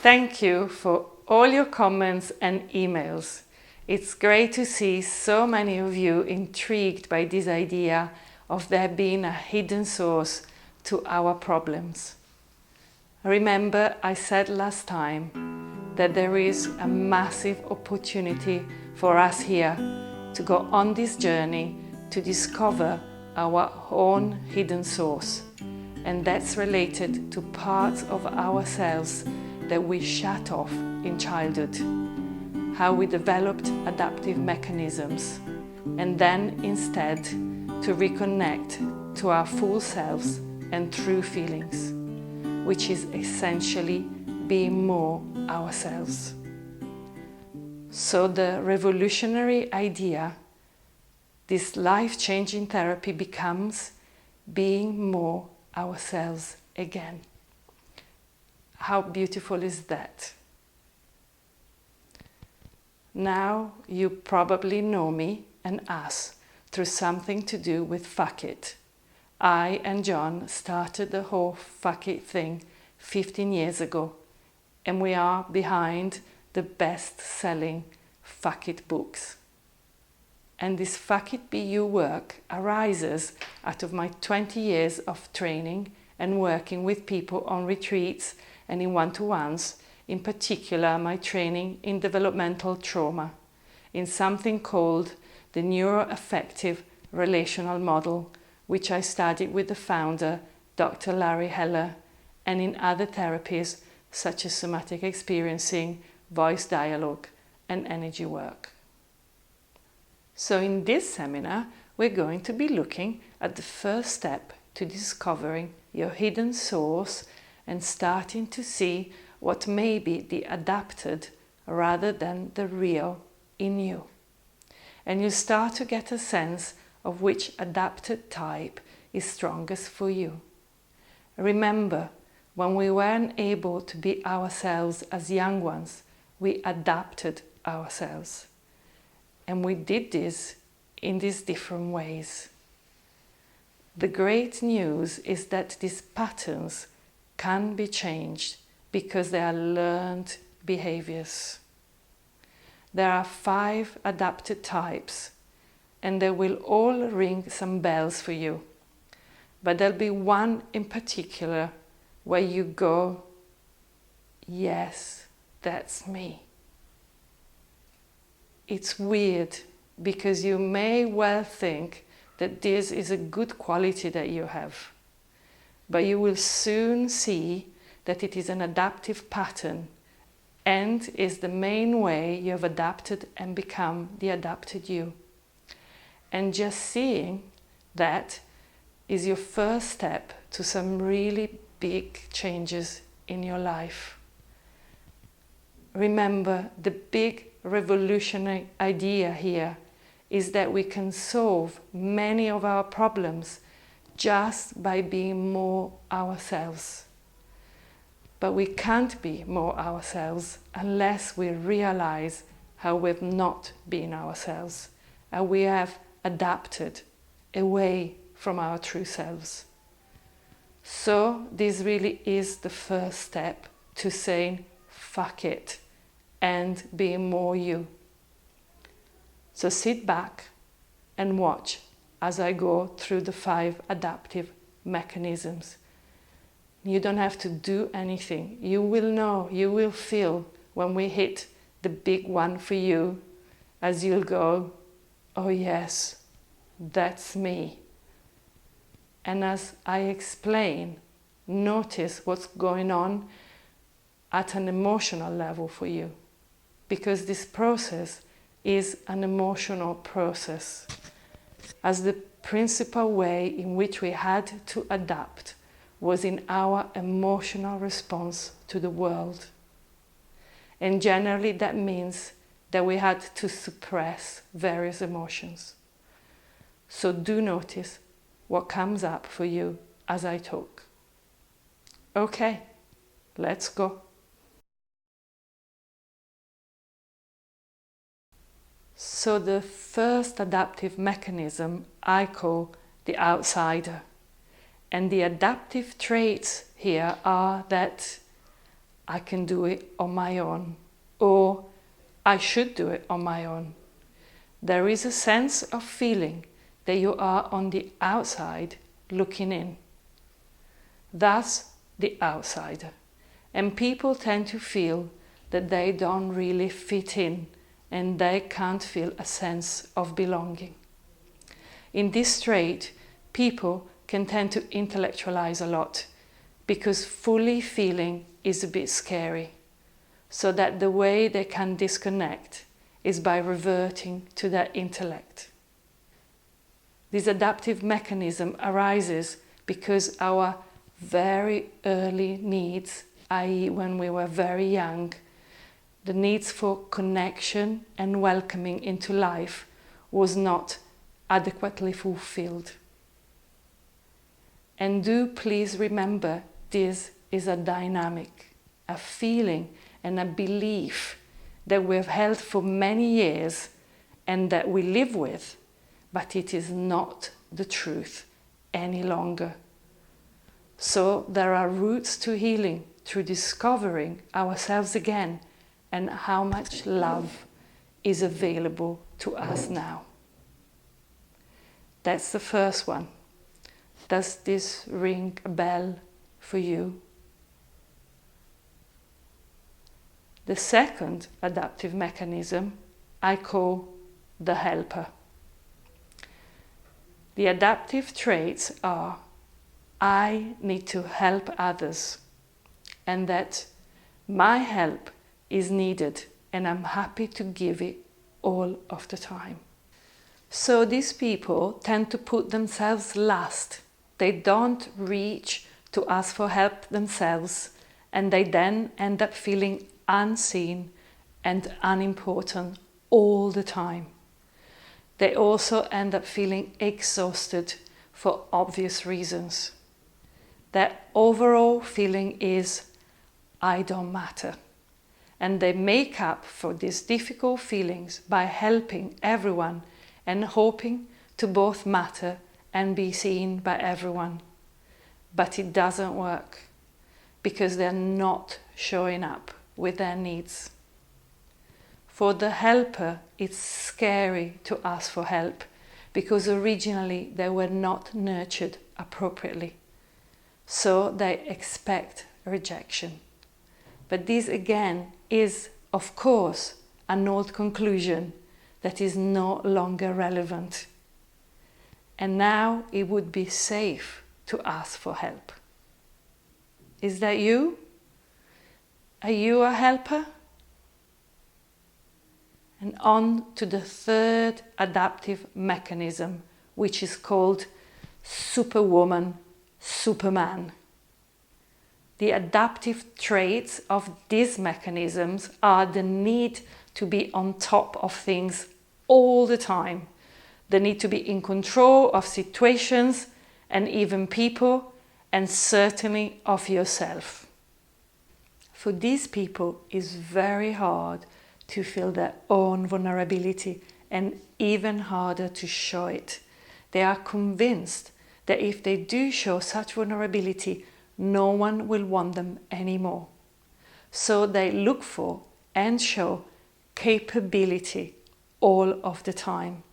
Thank you for all your comments and emails. It's great to see so many of you intrigued by this idea of there being a hidden source to our problems. Remember, I said last time that there is a massive opportunity for us here to go on this journey to discover our own hidden source, and that's related to parts of ourselves that we shut off in childhood, how we developed adaptive mechanisms, and then instead to reconnect to our full selves and true feelings, which is essentially being more ourselves. So the revolutionary idea, this life-changing therapy, becomes being more ourselves again. How beautiful is that? Now you probably know me and us through something to do with fuck it. I and John started the whole fuck it thing 15 years ago, and we are behind the best-selling fuck it books. And this fuck it be you work arises out of my 20 years of training and working with people on retreats and in one-to-ones, in particular my training in developmental trauma, in something called the neuroaffective relational model, which I studied with the founder, Dr. Larry Heller, and in other therapies such as somatic experiencing, voice dialogue, and energy work. So in this seminar, we're going to be looking at the first step to discovering your hidden source and starting to see what may be the adapted rather than the real in you. And you start to get a sense of which adapted type is strongest for you. Remember, when we weren't able to be ourselves as young ones, we adapted ourselves. And we did this in these different ways. The great news is that these patterns can be changed because they are learned behaviors. There are 5 adapted types, and they will all ring some bells for you. But there'll be one in particular where you go, yes, that's me. It's weird because you may well think that this is a good quality that you have, but you will soon see that it is an adaptive pattern and is the main way you have adapted and become the adapted you. And just seeing that is your first step to some really big changes in your life. Remember, the big revolutionary idea here is that we can solve many of our problems just by being more ourselves. But we can't be more ourselves unless we realize how we've not been ourselves, and we have adapted away from our true selves. So this really is the first step to saying fuck it and being more you. So sit back and watch as I go through the 5 adaptive mechanisms. You don't have to do anything. You will know, you will feel when we hit the big one for you, as you'll go, oh yes, that's me. And as I explain, notice what's going on at an emotional level for you, because this process is an emotional process, as the principal way in which we had to adapt was in our emotional response to the world. And generally that means that we had to suppress various emotions. So do notice what comes up for you as I talk. Okay, let's go. So the first adaptive mechanism I call the outsider. And the adaptive traits here are that I can do it on my own, or I should do it on my own. There is a sense of feeling that you are on the outside looking in. Thus, the outsider. And people tend to feel that they don't really fit in and they can't feel a sense of belonging. In this trait, people can tend to intellectualize a lot because fully feeling is a bit scary, so that the way they can disconnect is by reverting to their intellect. This adaptive mechanism arises because our very early needs, i.e. when we were very young, the needs for connection and welcoming into life was not adequately fulfilled. And do please remember, this is a dynamic, a feeling and a belief that we have held for many years and that we live with, but it is not the truth any longer. So there are routes to healing through discovering ourselves again and how much love is available to us now. That's the first one. Does this ring a bell for you? The second adaptive mechanism I call the helper. The adaptive traits are: I need to help others, and that my help is needed and I'm happy to give it all of the time. So these people tend to put themselves last. They don't reach to ask for help themselves, and they then end up feeling unseen and unimportant all the time. They also end up feeling exhausted for obvious reasons. Their overall feeling is, I don't matter. And they make up for these difficult feelings by helping everyone and hoping to both matter and be seen by everyone. But it doesn't work because they're not showing up with their needs. For the helper, it's scary to ask for help because originally they were not nurtured appropriately. So they expect rejection. But this again is, of course, an old conclusion that is no longer relevant. And now it would be safe to ask for help. Is that you? Are you a helper? And on to the third adaptive mechanism, which is called Superwoman, Superman. The adaptive traits of these mechanisms are the need to be on top of things all the time, the need to be in control of situations and even people, and certainly of yourself. For these people, it's very hard to feel their own vulnerability and even harder to show it. They are convinced that if they do show such vulnerability, no one will want them anymore. So they look for and show capability all of the time.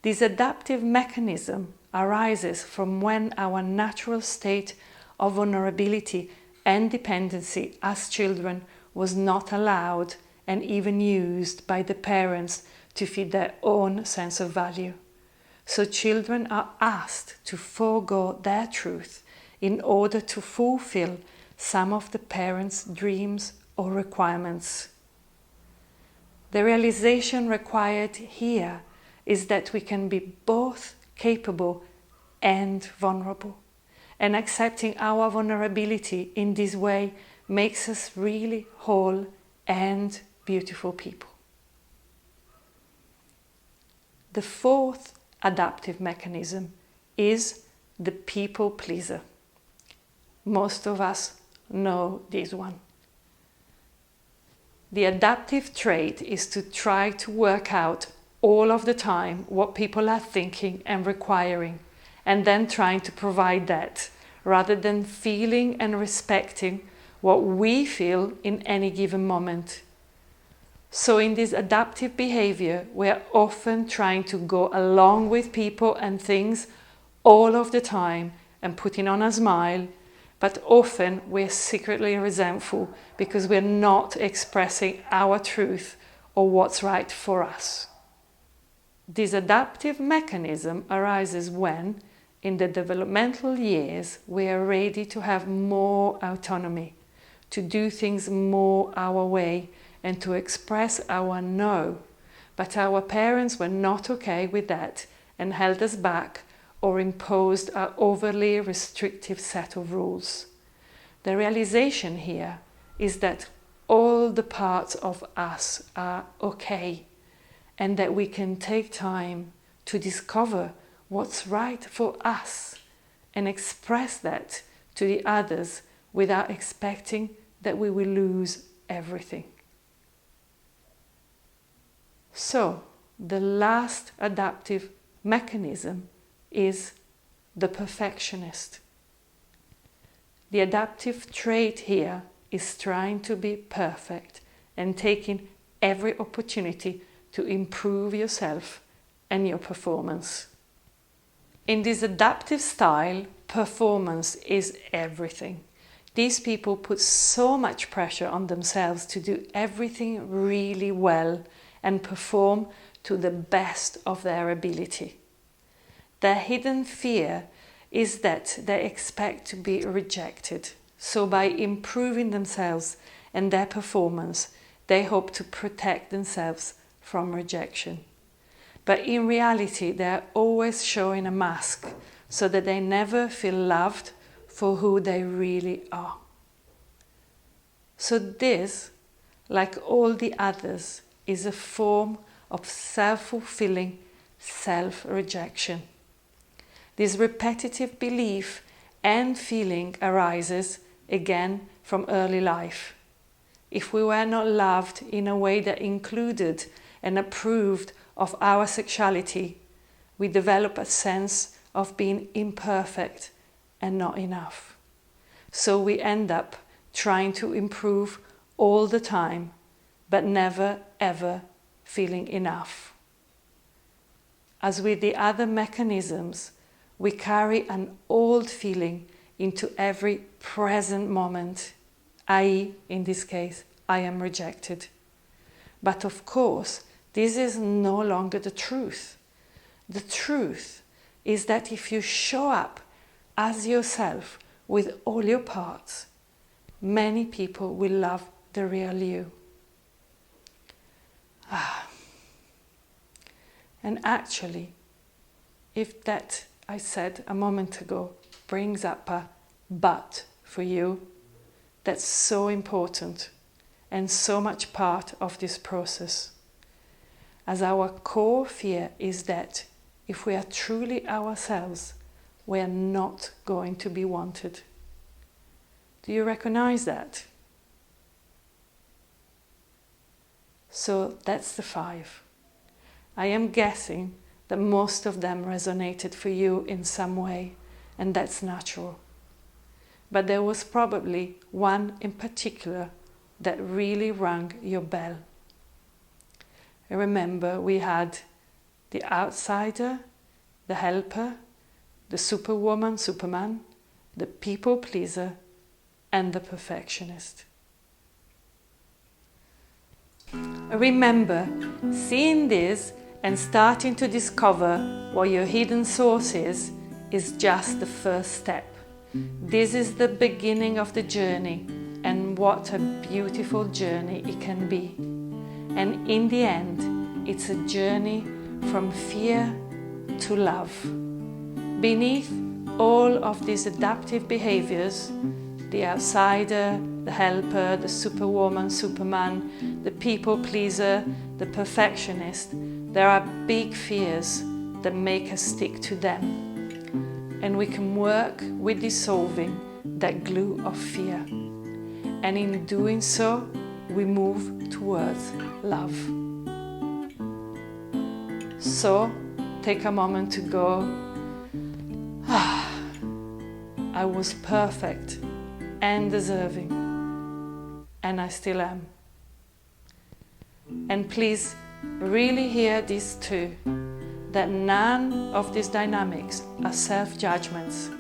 This adaptive mechanism arises from when our natural state of vulnerability and dependency as children was not allowed and even used by the parents to feed their own sense of value. So children are asked to forego their truth in order to fulfill some of the parents' dreams or requirements. The realization required here is that we can be both capable and vulnerable, and accepting our vulnerability in this way makes us really whole and beautiful people. The fourth adaptive mechanism is the people pleaser. Most of us know this one. The adaptive trait is to try to work out all of the time what people are thinking and requiring, and then trying to provide that, rather than feeling and respecting what we feel in any given moment. So in this adaptive behavior, we're often trying to go along with people and things all of the time and putting on a smile, but often we're secretly resentful because we're not expressing our truth or what's right for us. This adaptive mechanism arises when, in the developmental years, we are ready to have more autonomy, to do things more our way, and to express our no. But our parents were not okay with that and held us back or imposed an overly restrictive set of rules. The realization here is that all the parts of us are okay, and that we can take time to discover what's right for us and express that to the others without expecting that we will lose everything. So, the last adaptive mechanism is the perfectionist. The adaptive trait here is trying to be perfect and taking every opportunity to improve yourself and your performance. In this adaptive style, performance is everything. These people put so much pressure on themselves to do everything really well and perform to the best of their ability. Their hidden fear is that they expect to be rejected. So by improving themselves and their performance, they hope to protect themselves from rejection. But in reality, they are always showing a mask so that they never feel loved for who they really are. So this, like all the others, is a form of self-fulfilling self-rejection. This repetitive belief and feeling arises again from early life. If we were not loved in a way that included and approved of our sexuality, we develop a sense of being imperfect and not enough. So we end up trying to improve all the time, but never ever feeling enough. As with the other mechanisms, we carry an old feeling into every present moment, i.e., in this case, I am rejected. But of course, this is no longer the truth. The truth is that if you show up as yourself with all your parts, many people will love the real you. And actually, if that I said a moment ago brings up a but for you, that's so important and so much part of this process. As our core fear is that if we are truly ourselves, we are not going to be wanted. Do you recognize that? So that's the 5. I am guessing that most of them resonated for you in some way, and that's natural. But there was probably one in particular that really rang your bell. I remember we had the outsider, the helper, the superwoman, superman, the people pleaser, and the perfectionist. Remember, seeing this and starting to discover what your hidden source is just the first step. This is the beginning of the journey, and what a beautiful journey it can be. And in the end, it's a journey from fear to love. Beneath all of these adaptive behaviors, the outsider, the helper, the superwoman, superman, the people pleaser, the perfectionist, there are big fears that make us stick to them. And we can work with dissolving that glue of fear. And in doing so, we move towards love. So, take a moment to go, I was perfect and deserving. and I still am. And please really hear this too, that none of these dynamics are self-judgments.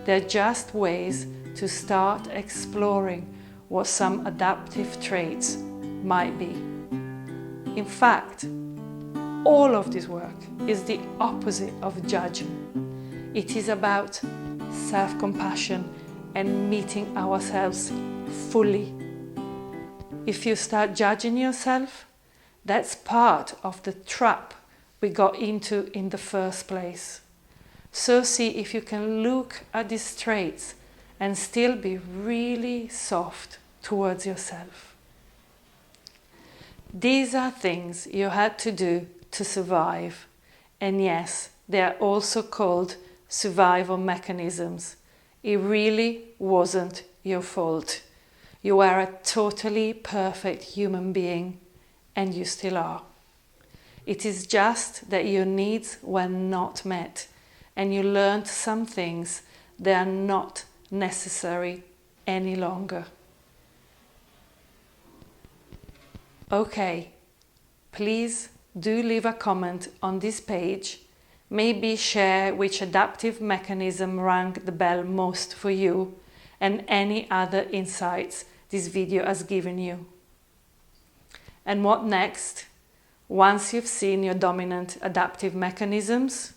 They're just ways to start exploring what some adaptive traits might be. In fact, all of this work is the opposite of judging. It is about self-compassion and meeting ourselves fully. If you start judging yourself, that's part of the trap we got into in the first place. So see if you can look at these traits and still be really soft towards yourself. These are things you had to do to survive, and yes, they are also called survival mechanisms. It really wasn't your fault. You are a totally perfect human being, and you still are. It is just that your needs were not met, and you learned some things that are not necessary any longer. Okay, please do leave a comment on this page. Maybe share which adaptive mechanism rang the bell most for you and any other insights this video has given you. And what next? Once you've seen your dominant adaptive mechanisms?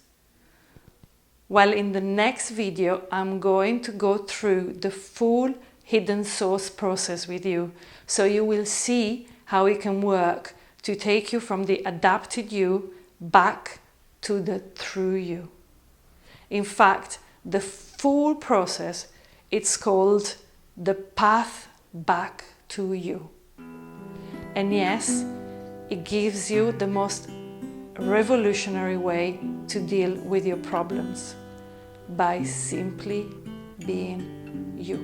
Well, in the next video, I'm going to go through the full hidden source process with you, so you will see how it can work to take you from the adapted you back to the true you. In fact, the full process, it's called the path back to you. And yes, it gives you the most revolutionary way to deal with your problems by simply being you.